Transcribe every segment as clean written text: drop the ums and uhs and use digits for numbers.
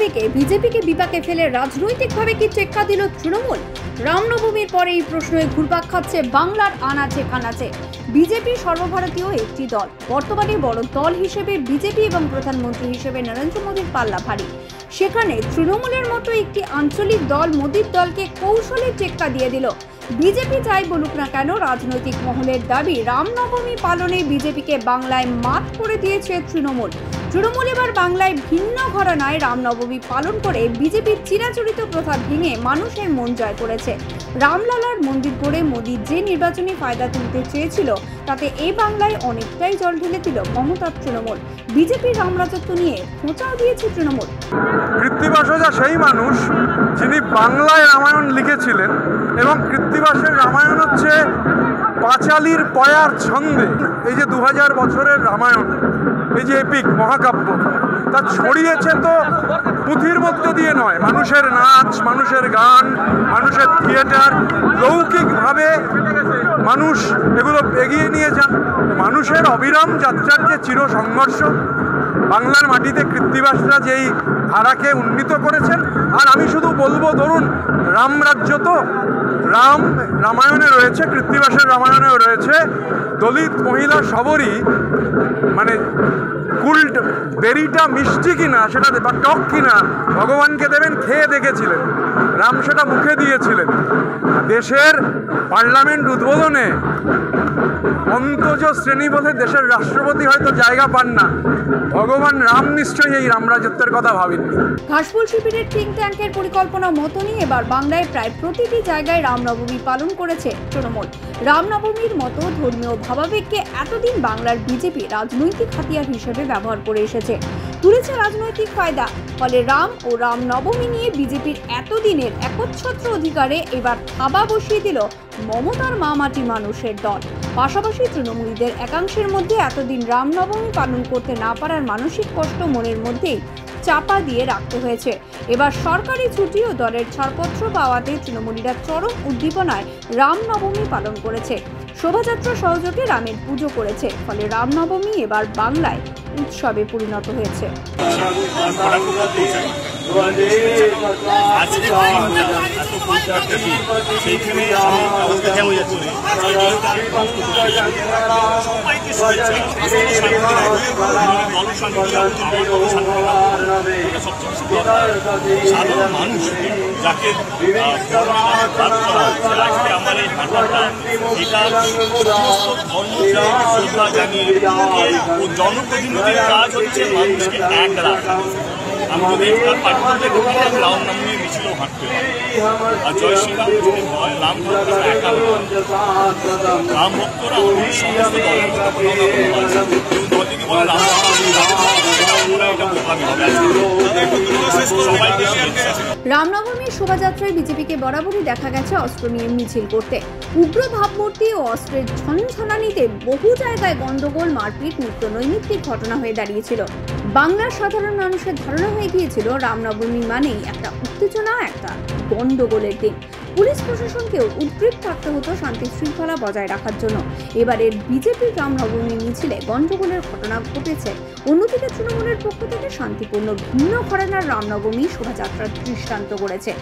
অন্যদিকে বিজেপিকে বিপাকে ফেলে রাজনৈতিকভাবে কি টেক্কা দিল তৃণমূল? রামনবমীর পরে এই প্রশ্নই ঘুরপাক খাচ্ছে বাংলার আনাচে কানাচে। বিজেপি সর্বভারতীয় একটি দল, বর্তমানে বড় দল হিসেবে বিজেপি এবং প্রধানমন্ত্রী হিসেবে নরেন্দ্র মোদীর পাল্লা ভারী। সেখানে তৃণমূলের মতো একটি আঞ্চলিক দল মোদীর দলকে কৌশলে টেক্কা দিয়ে দিল। বিজেপি যাই বলুক না কেন, রাজনৈতিক মহলের দাবি রামনবমী পালনে বিজেপিকে বাংলায় মাত করে দিয়েছে তৃণমূল। তৃণমূল এবার বাংলায় ভিন্ন ঘরানায় রামনবমী পালন করে বিজেপির চিরাচরিত প্রথা ভেঙে মানুষের মন জয় করেছে। রামলালার মন্দির করে মোদী যে নির্বাচনী ফায়দা তুলতে চেয়েছিল, তাতে এই বাংলায় অনেকটাই জল ঢেলে দিল মমতার তৃণমূল। বিজেপির রামরাজত্ব নিয়ে খোঁচাও দিয়েছে তৃণমূল। কৃত্তিবাসজা সেই মানুষ যিনি বাংলায় রামায়ণ লিখেছিলেন, এবং কৃত্তিবাসের রামায়ণ হচ্ছে পাঁচালীর পয়ার ছন্দে। এই যে 2000 বছরের রামায়ণ, এই যে এপিক মহাকাব্য, তা ছড়িয়েছে তো পুঁথির মধ্যে দিয়ে নয়, মানুষের নাচ, মানুষের গান, মানুষের থিয়েটার, লৌকিকভাবে মানুষ এগুলো এগিয়ে নিয়ে যান। মানুষের অবিরাম যাত্রার যে চির সংঘর্ষ, বাংলার মাটিতে কৃত্তিবাসরা যেই ধারাকে উন্নীত করেছেন। আর আমি শুধু বলবো, ধরুন রামরাজ্য তো রামায়ণে রয়েছে, কৃত্তিবাসের রামায়ণেও রয়েছে, দলিত মহিলা সবরই মানে কুল্ট বেরিটা মিষ্টি কিনা সেটা বা টক কিনা ভগবানকে দেবেন খেয়ে দেখেছিলেন, রাম সেটা মুখে দিয়েছিলেন। দেশের পার্লামেন্ট উদ্বোধনে অন্তজ শ্রেণী বলে দেশের রাষ্ট্রপতি হয়তো জায়গা পান না, ভগবান রাম নিশ্চয়ই এই রামরাজত্বের কথা ভাবেননি। ঘাসফুল শিবিরের থিঙ্ক ট্যাঙ্কের পরিকল্পনা মতনই এবার বাংলায় প্রায় প্রতিটি জায়গায় রামনবমী পালন করেছে তৃণমূল। রামনবমীর মতো ধর্মীয় ভাবাবেগকে এতদিন বাংলার বিজেপি রাজনৈতিক হাতিয়ার হিসেবে ব্যবহার করে এসেছে, তুলেছে রাজনৈতিক ফায়দা। ফলে রাম ও রামনবমী নিয়ে বিজেপির এতদিনের একচ্ছত্র অধিকারে এবার থাবা বসিয়ে দিল মমতার মামাটি মানুষের দল। পাশাপাশি তৃণমূলীদের একাংশের মধ্যে এতদিন রামনবমী পালন করতে না পারার মানসিক কষ্ট মনের মধ্যেই চাপা দিয়ে রাখতে হয়েছে। এবার সরকারি ছুটি ও দলের ছাড়পত্র পাওয়াতে তৃণমূলীরা চরম উদ্দীপনায় রামনবমী পালন করেছে। শোভাযাত্রা সহযোগে রামের পুজো করেছে। ফলে রামনবমী এবার বাংলায় উৎসবে পরিণত হয়েছে। সাধারণ মানুষ যাকে আমার এই ভাষাটা এটা ধর্মকে শ্রদ্ধা জানিয়ে ও জনপ্রতিনিধির কাজ হচ্ছে মানুষকে এক রাখা। আমি যদি পার্টিতে রামনবমী মিছিলও হাঁটতে পারি, আর জয় শ্রীরাম যদি হয়, রাম ভক্তরা একা রাম ভক্তরা সমস্ত দলের কথা বলে রাম রামনবমীর শোভাযাত্রায় বিজেপিকে বরাবরই দেখা গেছে অস্ত্র নিয়ে মিছিল করতে। উগ্র ভাবমূর্তি ও অস্ত্রের ঝনঝনানিতে বহু জায়গায় গন্ডগোল, মারপিট নিত্য নৈমিত্তিক ঘটনা হয়ে দাঁড়িয়েছিল। বাংলার সাধারণ মানুষের ধারণা হয়ে গিয়েছিল রামনবমী মানেই একটা উত্তেজনা, একটা গন্ডগোলের দিন। পুলিশ প্রশাসনকেও উদ্গ্রীব থাকতে হতো শান্তি শৃঙ্খলা বজায় রাখার জন্য। এবারের বিজেপির রামনবমী মিছিলে গন্ডগোলের ঘটনা ঘটেছে। অন্যদিকে তৃণমূলের পক্ষ থেকে শান্তিপূর্ণ ভিন্ন ঘরানার রামনবমী শোভাযাত্রার দৃষ্টান্ত করেছে।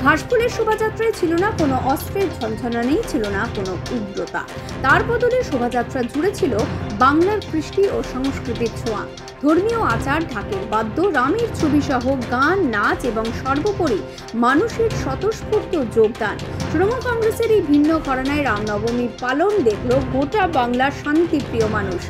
ঘাসফুলের শোভাযাত্রায় ছিল না কোনো অস্ত্রের ঝনঝনানি, ছিল না কোনো উগ্রতা। তার বদলে শোভাযাত্রা জুড়ে ছিল বাংলার কৃষ্টি ও সংস্কৃতির ছোঁয়া, ধর্মীয় আচার, ঢাকের বাদ্য, রামের ছবি সহ গান, নাচ এবং সর্বোপরি মানুষের স্বতঃস্ফূর্ত যোগদান। তৃণমূল কংগ্রেসের এই ভিন্ন ঘরানায় রামনবমীর পালন দেখল গোটা বাংলার শান্তিপ্রিয় মানুষ।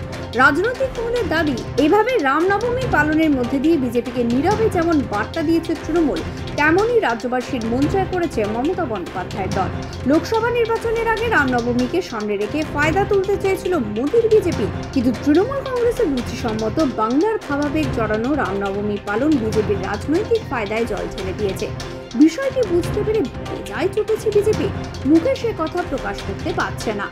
রাজনৈতিক মহলের দাবি, এভাবে রামনবমী পালনের মধ্যে দিয়ে বিজেপিকে নীরবে যেমন বার্তা দিয়েছে তৃণমূল, তেমনই রাজ্যবাসীর মন জয় করেছে মমতা বন্দ্যোপাধ্যায়ের দল। লোকসভা নির্বাচনের আগে রামনবমীকে সামনে রেখে ফায়দা তুলতে চেয়েছিল মোদীর বিজেপি, কিন্তু তৃণমূল কংগ্রেসের রুচিসম্মত বাংলার ভাবাবেগ জড়ানো রামনবমী পালন বিজেপির রাজনৈতিক ফায়দায় জল ঢেলে দিয়েছে। বিষয়টি বুঝতে পেরে বেজায় চটেছে বিজেপি, মুখে সে কথা প্রকাশ করতে পারছে না।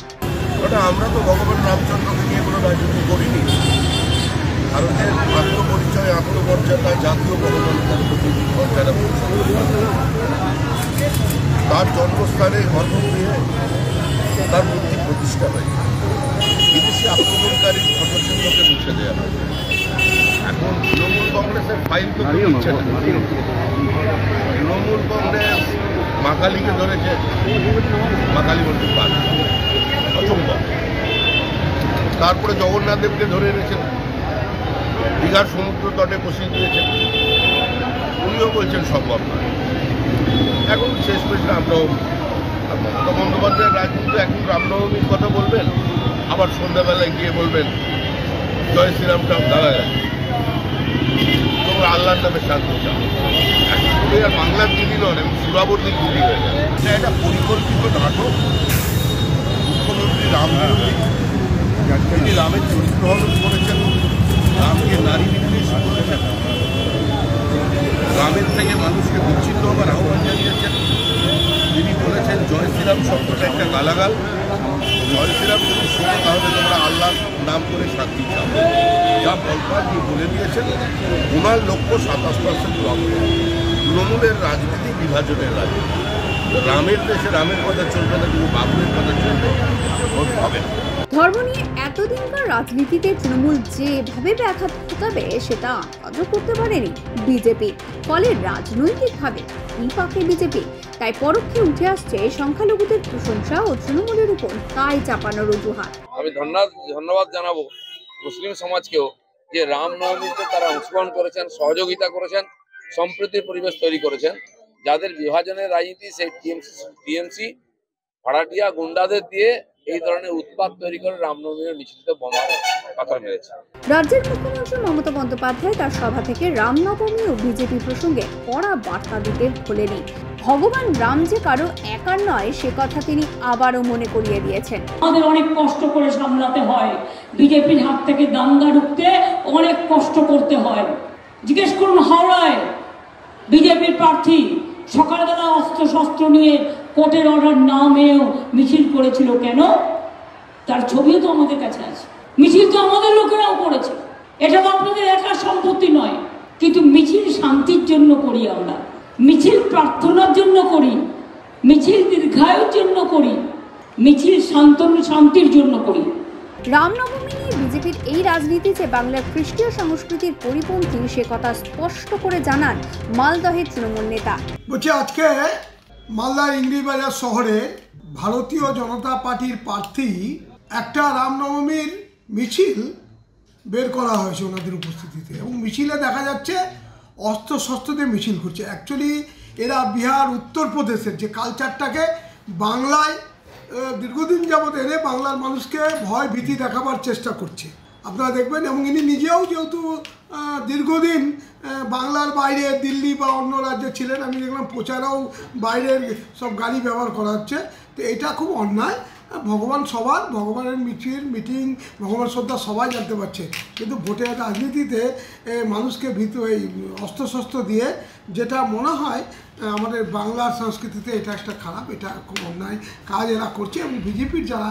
আমরা তো ভগবান রামচন্দ্রকে নিয়ে কোনো রাজনীতি করিনি। ভারতের আত্মপরিচয়, আত্মমর্যাদা, জাতীয় গণতন্ত্রের প্রতি যারা তার জন্মস্থানে ধর্মগৃহে তার মূর্তি প্রতিষ্ঠা হয়। বিদেশি আক্রমণকারী ক্ষতচিহ্নকে মুছে দেওয়া হয়। এখন তৃণমূল কংগ্রেসের ফাইল তো দিচ্ছে না। তৃণমূল কংগ্রেস মাকালিকে ধরেছে, মাকালি বলতে পারে অসম্ভব। তারপরে জগন্নাথ দেবকে ধরে এনেছেন, দীঘার সমুদ্র তটে বসিয়ে দিয়েছেন, উনিও বলছেন সম্ভব নয়। এখন শেষ পেশ রামনবমী, মমতা বন্দ্যোপাধ্যায়ের রাজনীতি এখন রামনবমীর কথা বলবেন, আবার সন্ধ্যাবেলায় গিয়ে বলবেন জয় শ্রীরামটা দাঁড়া যাচ্ছে, তোমরা আল্লাহর নামে শান্তি চাও। এখন আর বাংলার দিদি নন, এবং সুরাবর্তীর দিদি হয়ে যাবে। এটা একটা পরিকল্পিত নাটক। মুখ্যমন্ত্রী রাম বিরোধী, তিনি রামের চরিত্র হনন করেছেন, রামকে নারী বিদ্বেষ করেছেন, রামের থেকে মানুষকে বিচ্ছিন্ন হবার আহ্বান জানিয়েছেন। তিনি বলেছেন জয় শ্রীরাম শব্দটা একটা গালাগাল, জয় শ্রীরাম যদি শুনে তাহলে তোমরা আল্লাহর নাম করে শান্তি চাও। যা বলবার তিনি বলে দিয়েছেন। ওনার লক্ষ্য 27% ব্লক। তৃণমূলের রাজনীতি বিভাজনের রাজনীতি। রামের দেশে রামের কথা চলবে না, কিন্তু বাবুরের কথা চলবে, হবে না। ধর্ম নিয়ে এতদিনকার রাজনীতিতে তৃণমূল যেভাবে ব্যাঘাত ঘটাবে সেটা আজও করতে পারেনি বিজেপি। ফলে রাজনৈতিকভাবে বিপাকে বিজেপি। তাই পরোক্ষে উঠে আসছে সংখ্যালঘুদের প্রশংসা ও তৃণমূলের উপর তাই চাপানোর অজুহাত। আমি ধন্যবাদ জানাবো মুসলিম সমাজকেও যে রামনবমীতে তারা অংশগ্রহণ করেছেন, সহযোগিতা করেছেন, সম্প্রীতির পরিবেশ তৈরি করেছেন। যাদের বিভাজনের রাজনীতি, সেই টিএমসি ভাড়াটিয়া গুন্ডাদের দিয়ে এই ধরনের উৎপাত তৈরি করে রামনবমীর মিছিলতে বোমা পাথর মেরেছে। রাজ্যের মুখ্যমন্ত্রী মমতা বন্দ্যোপাধ্যায় তার সভা থেকে রামনবমী ও বিজেপি প্রসঙ্গে কড়া বার্তা দিতে ভোলেনি। ভগবান রাম যে কারো একার নয় সে কথা তিনি আবারও মনে করিয়ে দিয়েছেন। আমাদের অনেক কষ্ট করে সামলাতে হয়, বিজেপির হাত থেকে দাঙ্গা রুখতে অনেক কষ্ট করতে হয়। জিজ্ঞেস করুন হাওড়ায় বিজেপির প্রার্থী সকালবেলা অস্ত্র শস্ত্র নিয়ে কোর্টের অর্ডার না মেনেও মিছিল করেছিল কেন? তার ছবিও তো আমাদের কাছে আছে। মিছিল তো আমাদের লোকেরাও করেছে, এটা তো আপনাদের একার সম্পত্তি নয়। কিন্তু মিছিল শান্তির জন্য করি আমরা, মিছিল প্রার্থনার জন্য করি, মিছিল দীর্ঘায়ুর জন্য করি, মিছিল শান্তির জন্য করি। রামনবমী নিয়ে বিজেপির এই রাজনীতি যে বাংলার খ্রিস্টীয় সংস্কৃতির পরিপন্থী সে কথা স্পষ্ট করে জানান মালদহের তৃণমূল নেতা। বলছি আজকে মালদার ইংরেজবাজার শহরে ভারতীয় জনতা পার্টির প্রার্থী একটা রামনবমীর মিছিল বের করা হয়েছে ওনাদের উপস্থিতিতে, এবং মিছিলে দেখা যাচ্ছে অস্ত্র শস্ত্র দিয়ে মিছিল করছে। অ্যাকচুয়ালি এরা বিহার উত্তরপ্রদেশের যে কালচারটাকে বাংলায় দীর্ঘদিন যাবৎ এনে বাংলার মানুষকে ভয় ভীতি দেখাবার চেষ্টা করছে আপনারা দেখবেন। এবং ইনি নিজেও যেহেতু দীর্ঘদিন বাংলার বাইরে দিল্লি বা অন্য রাজ্যে ছিলেন, আমি দেখলাম প্রচারেও বাইরের সব গাড়ি ব্যবহার করা হচ্ছে। তো এটা খুব অন্যায়। ভগবান সবার, ভগবানের মিটিং ভগবান শ্রদ্ধা সবাই জানতে পারছে, কিন্তু ভোটের রাজনীতিতে মানুষকে এই অস্ত্রশস্ত্র দিয়ে যেটা মনে হয় আমাদের বাংলার সংস্কৃতিতে এটা একটা খারাপ, এটা খুব অন্যায় কাজ এরা করছে। এবং বিজেপির যারা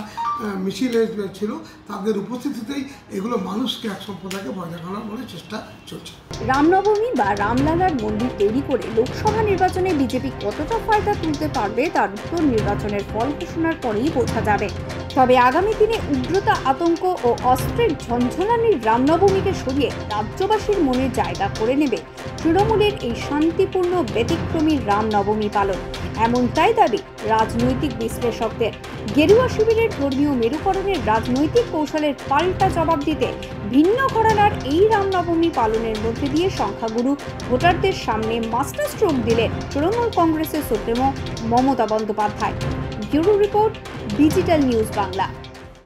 মিছিলে ছিল তাদের উপস্থিতিতেই এগুলো মানুষকে এক সম্প্রদায়কে ভয় দেখানোর বলে চেষ্টা চলছে। রামনবমী বা রামলালার মন্দির তৈরি করে লোকসভা নির্বাচনে বিজেপি কতটা ফায়দা তুলতে পারবে তার উত্তর নির্বাচনের ফল ঘোষণার পরেই বোঝা যাবে। তবে আগামী দিনে উগ্রতা, আতঙ্ক ও অস্ত্রের ঝনঝনানির রামনবমীকে সরিয়ে রাজ্যবাসীর মনে জায়গা করে নেবে তৃণমূলের এই শান্তিপূর্ণ ব্যতিক্রমী রামনবমী পালন। এমনটাই দাবি রাজনৈতিক বিশ্লেষকদের। গেরুয়া শিবিরের ধর্মীয় মেরুকরণের রাজনৈতিক কৌশলের পাল্টা জবাব দিতে ভিন্ন ঘরানার এই রামনবমী পালনের মধ্যে দিয়ে সংখ্যাগুরু ভোটারদের সামনে মাস্টার স্ট্রোক দিলেন তৃণমূল কংগ্রেসের supremo Mamata Bandyopadhyay. Bureau report, digital news Bangla.